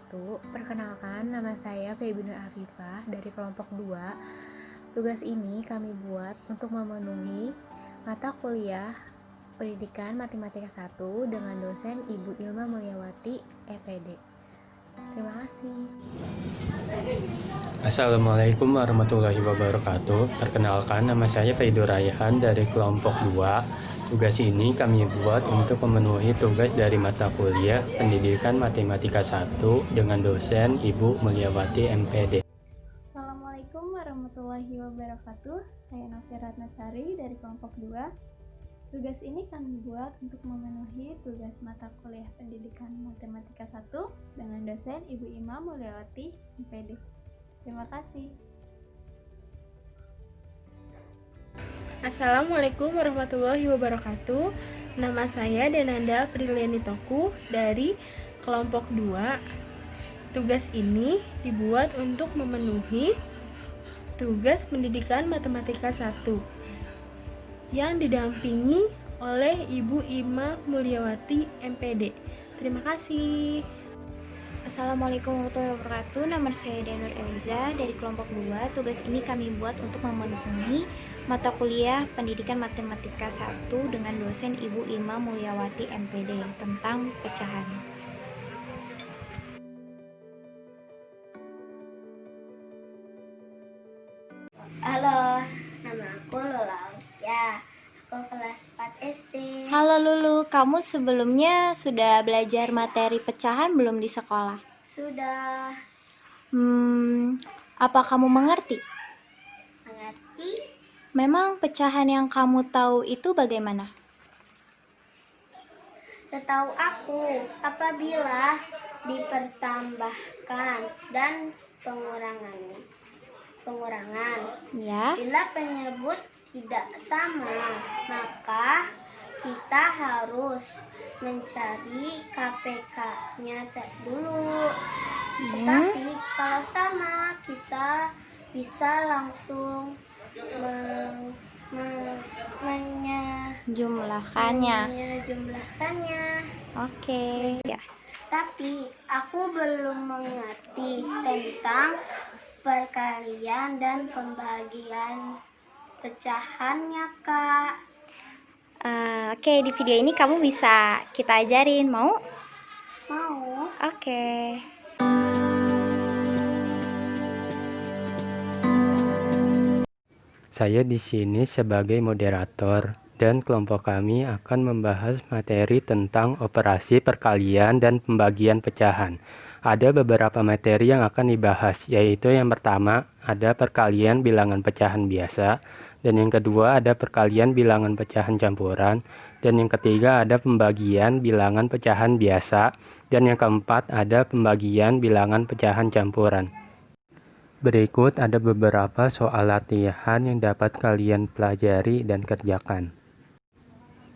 wabarakatuh. Perkenalkan, nama saya Feby Nur Afifah dari kelompok 2. Tugas ini kami buat untuk memenuhi mata kuliah Pendidikan Matematika 1 dengan dosen Ibu Ilma Mulyawati, EPD. Terima kasih. Assalamualaikum warahmatullahi wabarakatuh. Perkenalkan, nama saya Feidur Raihan dari kelompok 2. Tugas ini kami buat untuk memenuhi tugas dari mata kuliah Pendidikan Matematika 1 dengan dosen Ibu Mulyawati, MPD. Assalamualaikum warahmatullahi wabarakatuh. Saya Novia Ratnasari dari kelompok 2. Tugas ini kami buat untuk memenuhi tugas mata kuliah Pendidikan Matematika 1 dengan dosen Ibu Ilma Mulyawati, MPD. Terima kasih. Assalamualaikum warahmatullahi wabarakatuh. Nama saya Denanda Priliani Toku dari kelompok 2. Tugas ini dibuat untuk memenuhi tugas pendidikan matematika 1 yang didampingi oleh Ibu Ilma Mulyawati, MPD. Terima kasih. Assalamualaikum warahmatullahi wabarakatuh. Nama saya Denur Eliza dari kelompok 2. Tugas ini kami buat untuk memenuhi mata kuliah Pendidikan Matematika 1 dengan dosen Ibu Ilma Mulyawati, MPD tentang pecahan. Halo, nama aku Lula. Ya, aku kelas 4 SD. Halo Lulu, kamu sebelumnya sudah belajar materi pecahan belum di sekolah? Sudah Apa kamu mengerti? mengerti? Memang pecahan yang kamu tahu itu bagaimana? Setahu aku, apabila dipertambahkan dan pengurangan. Ya. Bila penyebut tidak sama, maka kita harus mencari KPK-nya dulu. Tetapi kalau sama, kita bisa langsung Jumlahkannya. menjumlahkannya. Oke. Ya. Tapi aku belum mengerti tentang perkalian dan pembagian pecahannya, Kak. Oke, di video ini kamu bisa kita ajarin, mau? Mau? Oke. Saya di sini sebagai moderator dan kelompok kami akan membahas materi tentang operasi perkalian dan pembagian pecahan. Ada beberapa materi yang akan dibahas, yaitu yang pertama ada perkalian bilangan pecahan biasa, dan yang kedua ada perkalian bilangan pecahan campuran, dan yang ketiga ada pembagian bilangan pecahan biasa, dan yang keempat ada pembagian bilangan pecahan campuran. Berikut ada beberapa soal latihan yang dapat kalian pelajari dan kerjakan.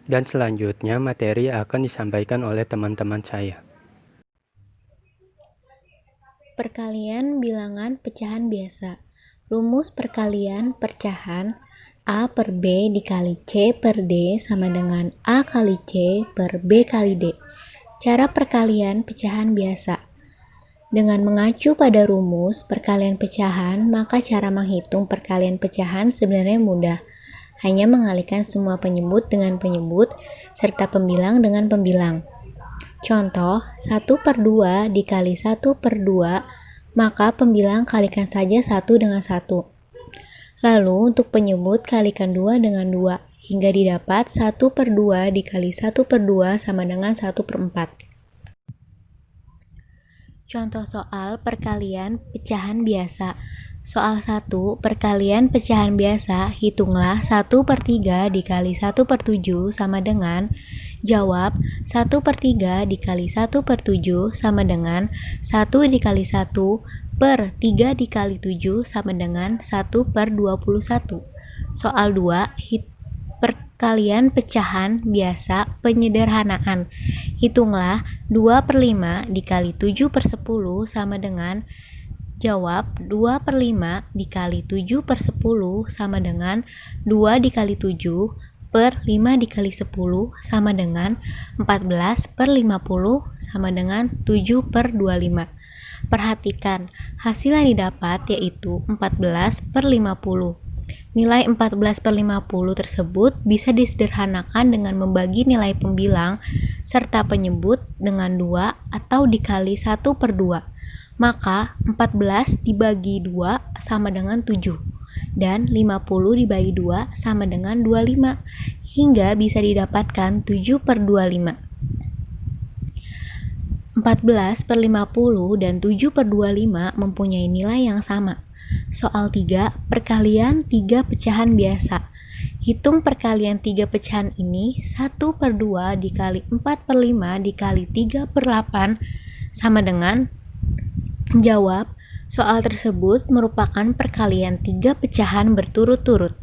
Dan selanjutnya materi akan disampaikan oleh teman-teman saya. Perkalian bilangan pecahan biasa. Rumus perkalian pecahan A per B dikali C per D sama dengan A kali C per B kali D. Cara perkalian pecahan biasa. Dengan mengacu pada rumus perkalian pecahan, maka cara menghitung perkalian pecahan sebenarnya mudah. Hanya mengalihkan semua penyebut dengan penyebut, serta pembilang dengan pembilang. Contoh, 1 per 2 dikali 1 per 2, maka pembilang kalikan saja 1 dengan 1. Lalu untuk penyebut kalikan 2 dengan 2, hingga didapat 1 per 2 dikali 1 per 2 sama dengan 1 per 4. Contoh soal perkalian pecahan biasa. Soal 1, perkalian pecahan biasa, hitunglah 1 per 3 dikali 1 per 7 sama dengan, jawab 1 per 3 dikali 1 per 7 sama dengan 1 dikali 1 per 3 dikali 7 sama dengan 1 per 21. Soal 2, perkalian pecahan biasa penyederhanaan. Hitunglah 2 per 5 dikali 7 per 10 sama dengan, jawab 2 per 5 dikali 7 per 10 sama dengan 2 dikali 7 per 5 dikali 10 sama dengan 14 per 50 sama dengan 7 per 25. Perhatikan, hasil yang didapat yaitu 14/50. Nilai 14/50 tersebut bisa disederhanakan dengan membagi nilai pembilang serta penyebut dengan 2 atau dikali 1/2. Maka 14 dibagi 2 sama dengan 7 dan 50 dibagi 2 sama dengan 25 hingga bisa didapatkan 7/25. 14/50 dan 7/25 mempunyai nilai yang sama. Soal 3, perkalian 3 pecahan biasa. Hitung perkalian 3 pecahan ini 1/2 dikali 4/5 dikali 3/8 sama dengan. Jawab, soal tersebut merupakan perkalian 3 pecahan berturut-turut.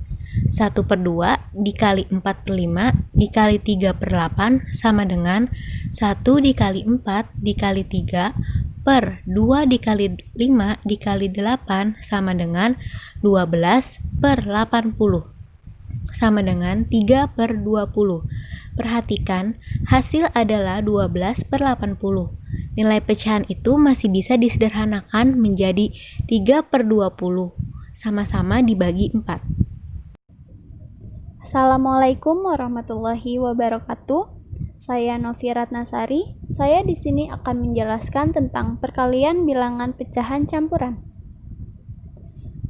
1/2 dikali 4/5 dikali 3/8 sama dengan 1 dikali 4 dikali 3 per 2 dikali 5 dikali 8 sama dengan 12/80 sama dengan 3/20. Perhatikan, hasil adalah 12/80. Nilai pecahan itu masih bisa disederhanakan menjadi 3/20, sama-sama dibagi 4. Assalamualaikum warahmatullahi wabarakatuh. Saya Novi Ratnasari. Saya di sini akan menjelaskan tentang perkalian bilangan pecahan campuran.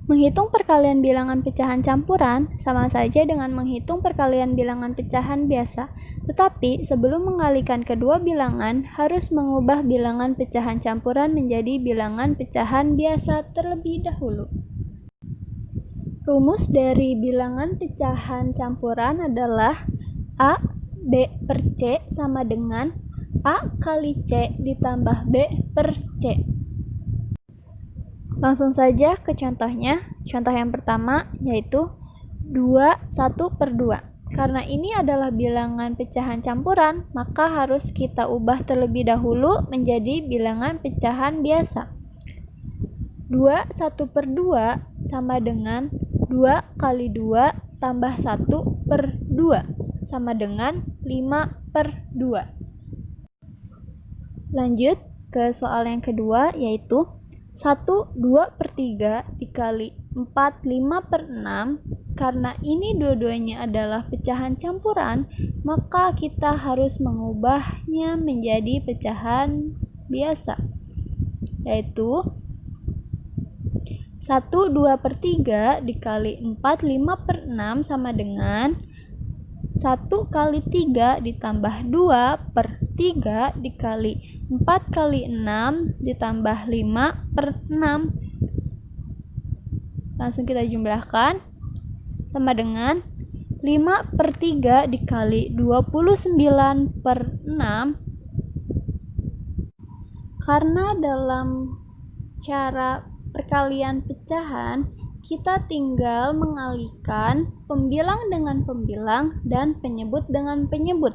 Menghitung perkalian bilangan pecahan campuran sama saja dengan menghitung perkalian bilangan pecahan biasa, tetapi sebelum mengalikan kedua bilangan harus mengubah bilangan pecahan campuran menjadi bilangan pecahan biasa terlebih dahulu. Rumus dari bilangan pecahan campuran adalah A B per C sama dengan A kali C ditambah B per C. Langsung saja ke contohnya. Contoh yang pertama yaitu 1/2. Karena ini adalah bilangan pecahan campuran, maka harus kita ubah terlebih dahulu menjadi bilangan pecahan biasa. 1/2 sama dengan 2 kali 2 tambah 1/2 sama dengan 5/2. Lanjut ke soal yang kedua yaitu 2/3 dikali 5/6. Karena ini dua-duanya adalah pecahan campuran, maka kita harus mengubahnya menjadi pecahan biasa, yaitu 2/3 dikali 5/6 sama dengan 1 kali 3 ditambah 2/3 dikali 4 kali 6 ditambah 5/6. Langsung kita jumlahkan sama dengan 5/3 dikali 29/6. Karena dalam cara perkalian pecahan kita tinggal mengalihkan pembilang dengan pembilang dan penyebut dengan penyebut.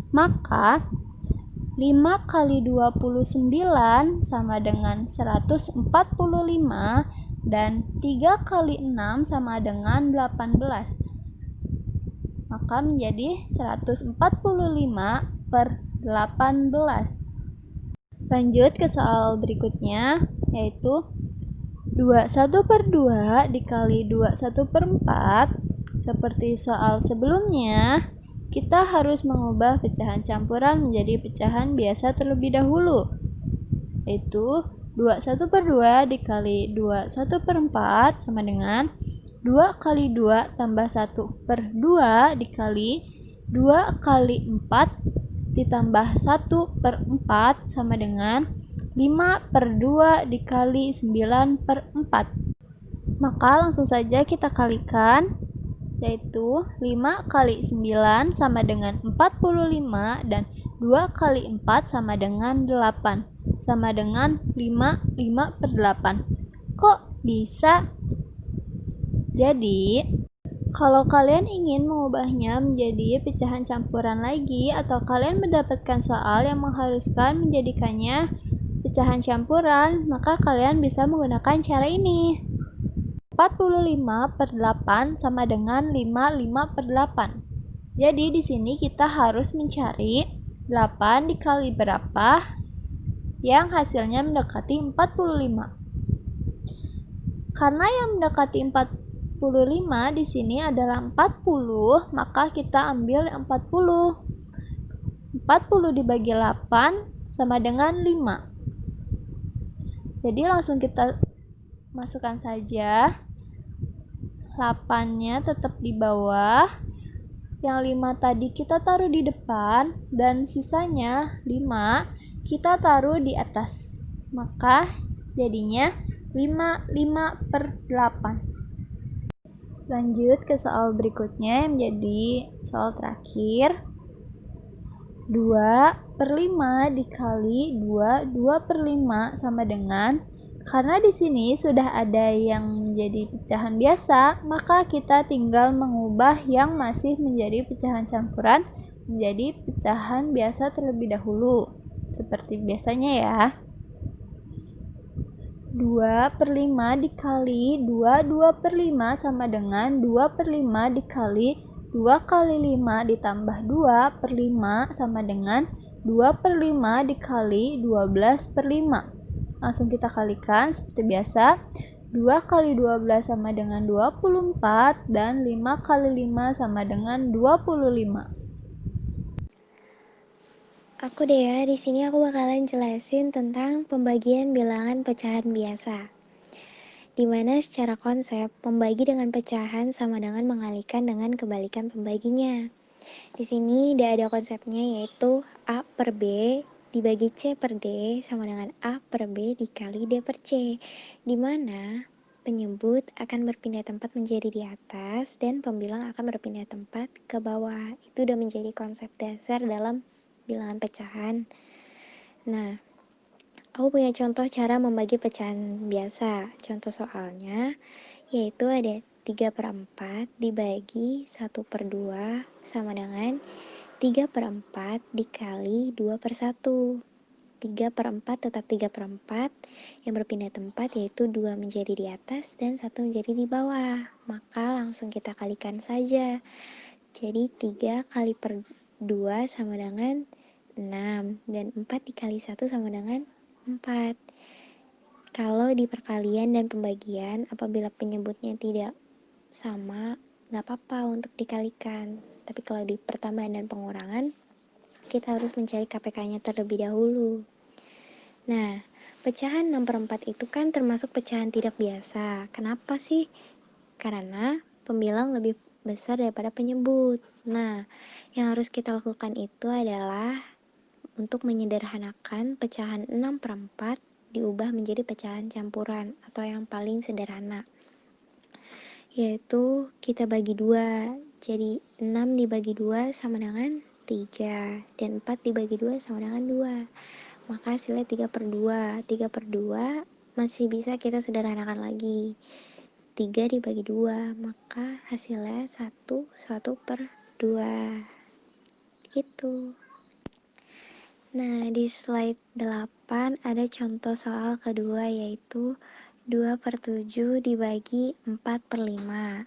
Maka 5 kali 29 sama dengan 145 dan 3 kali 6 sama dengan 18. Maka menjadi 145/18. Lanjut ke soal berikutnya yaitu 1/2 dikali 1/4. Seperti soal sebelumnya, kita harus mengubah pecahan campuran menjadi pecahan biasa terlebih dahulu, yaitu 1/2 dikali 1/4 sama dengan 2 kali 2 tambah 1/2 dikali 2 kali 4 ditambah 1/4 sama dengan 5/2 dikali 9/4. Maka langsung saja kita kalikan, yaitu 5 kali 9 sama dengan 45 dan 2 kali 4 sama dengan 8 sama dengan 5/8. Kok bisa? Jadi kalau kalian ingin mengubahnya menjadi pecahan campuran lagi atau kalian mendapatkan soal yang mengharuskan menjadikannya pecahan campuran, maka kalian bisa menggunakan cara ini. 45/8 sama dengan 5/8. Jadi di sini kita harus mencari 8 dikali berapa yang hasilnya mendekati 45. Karena yang mendekati 45 di sini adalah 40, maka kita ambil 40. 40 dibagi 8 sama dengan 5. Jadi langsung kita masukkan saja. 8-nya tetap di bawah. Yang 5 tadi kita taruh di depan dan sisanya 5 kita taruh di atas. Maka jadinya 5/8. Lanjut ke soal berikutnya yang menjadi soal terakhir. 2/5 dikali 2/5 sama dengan, karena di sini sudah ada yang menjadi pecahan biasa, maka kita tinggal mengubah yang masih menjadi pecahan campuran menjadi pecahan biasa terlebih dahulu. Seperti biasanya ya. 2/5 dikali 2/5 sama dengan 2/5 dikali 2 kali 5 ditambah 2/5 sama dengan 2/5 dikali 12/5. Langsung kita kalikan seperti biasa. 2 kali 12 sama dengan 24 dan 5 kali 5 sama dengan 25. Aku Dea, di sini aku bakalan jelasin tentang pembagian bilangan pecahan biasa. Dimana secara konsep, pembagi dengan pecahan sama dengan mengalihkan dengan kebalikan pembaginya. Di sini udah ada konsepnya, yaitu A per B dibagi C per D sama dengan A per B dikali D per C. Dimana penyebut akan berpindah tempat menjadi di atas dan pembilang akan berpindah tempat ke bawah. Itu udah menjadi konsep dasar dalam bilangan pecahan. Nah, aku punya contoh cara membagi pecahan biasa. Contoh soalnya yaitu ada 3/4 dibagi 1/2 sama dengan 3/4 dikali 2/1. 3/4 tetap 3/4, yang berpindah tempat yaitu 2 menjadi di atas dan 1 menjadi di bawah. Maka langsung kita kalikan saja. Jadi 3 kali per 2 sama dengan 6 dan 4 dikali 1 sama dengan 4. Kalau di perkalian dan pembagian, apabila penyebutnya tidak sama, nggak apa-apa untuk dikalikan. Tapi kalau di pertambahan dan pengurangan, kita harus mencari KPK-nya terlebih dahulu. Nah, pecahan 6/4 itu kan termasuk pecahan tidak biasa. Kenapa sih? Karena pembilang lebih besar daripada penyebut. Nah, yang harus kita lakukan itu adalah untuk menyederhanakan pecahan 6/4 diubah menjadi pecahan campuran atau yang paling sederhana, yaitu kita bagi 2. Jadi 6 dibagi 2 sama dengan 3 dan 4 dibagi 2 sama dengan 2. Maka hasilnya 3/2. 3/2 masih bisa kita sederhanakan lagi. 3 dibagi 2, maka hasilnya 1/2. Gitu. Nah, di slide 8 ada contoh soal kedua, yaitu 2/7 dibagi 4/5.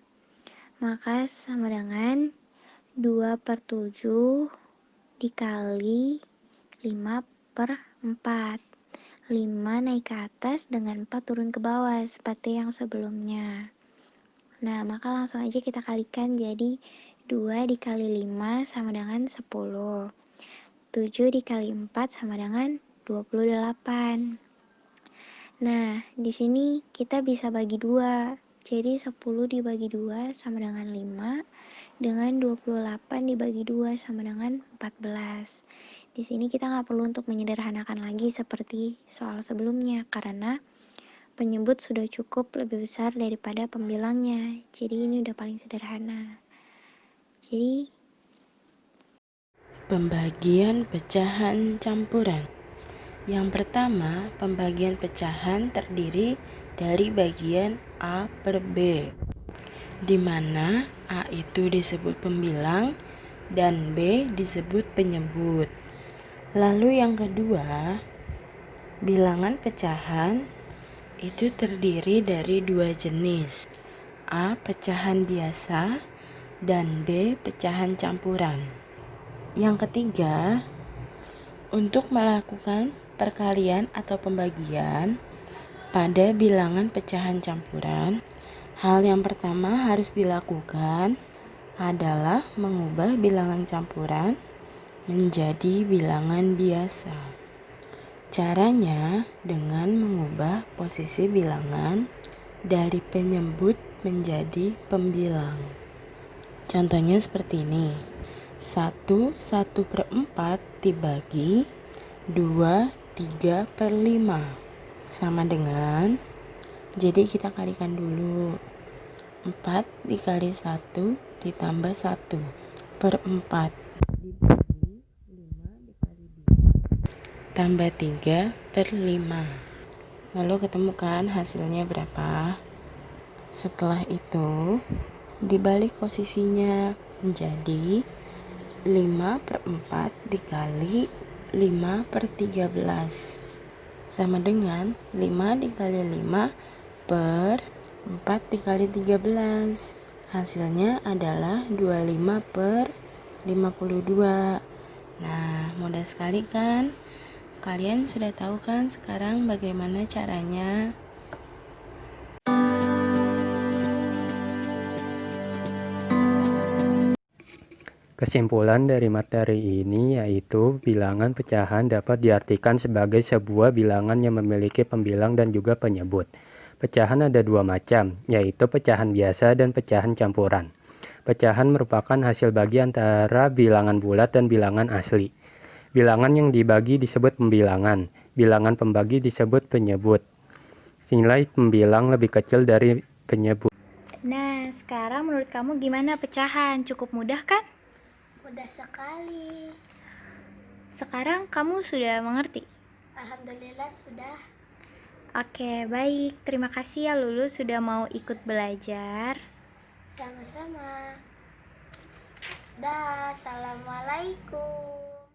Maka sama dengan 2/7 dikali 5/4. 5 naik ke atas dengan 4 turun ke bawah seperti yang sebelumnya. Nah, maka langsung aja kita kalikan, jadi 2 dikali 5 sama dengan 10. 7 dikali 4 sama dengan 28. Nah, di sini kita bisa bagi 2. Jadi 10 dibagi 2 sama dengan 5, dengan 28 dibagi 2 sama dengan 14. Di sini kita nggak perlu untuk menyederhanakan lagi seperti soal sebelumnya, karena penyebut sudah cukup lebih besar daripada pembilangnya. Jadi ini udah paling sederhana. Jadi pembagian pecahan campuran. Yang pertama, pembagian pecahan terdiri dari bagian A per B, di mana A itu disebut pembilang dan B disebut penyebut. Lalu yang kedua, bilangan pecahan itu terdiri dari 2 jenis, A pecahan biasa dan B pecahan campuran. Yang ketiga, untuk melakukan perkalian atau pembagian pada bilangan pecahan campuran, hal yang pertama harus dilakukan adalah mengubah bilangan campuran menjadi bilangan biasa. Caranya dengan mengubah posisi bilangan dari penyebut menjadi pembilang. Contohnya seperti ini. 1/4 dibagi 2/3/5 sama dengan, jadi kita kalikan dulu, 4 dikali 1 ditambah 1 per 4 dibagi 5 dikali 2 tambah 3 per 5. Lalu ketemukan hasilnya berapa. Setelah itu dibalik posisinya menjadi 5/4 dikali 5/13 sama dengan 5 dikali 5 per 4 dikali 13. Hasilnya adalah 25/52. Nah, mudah sekali kan? Kalian sudah tahu kan sekarang bagaimana caranya? Kesimpulan dari materi ini yaitu bilangan pecahan dapat diartikan sebagai sebuah bilangan yang memiliki pembilang dan juga penyebut. Pecahan ada dua macam, yaitu pecahan biasa dan pecahan campuran. Pecahan merupakan hasil bagi antara bilangan bulat dan bilangan asli. Bilangan yang dibagi disebut pembilangan, bilangan pembagi disebut penyebut. Nilai pembilang lebih kecil dari penyebut. Nah, sekarang menurut kamu gimana pecahan? Cukup mudah kan? Mudah sekali. Sekarang kamu sudah mengerti? Alhamdulillah sudah. Oke, baik. Terima kasih ya Lulu sudah mau ikut belajar. Sama-sama. Dah, assalamualaikum.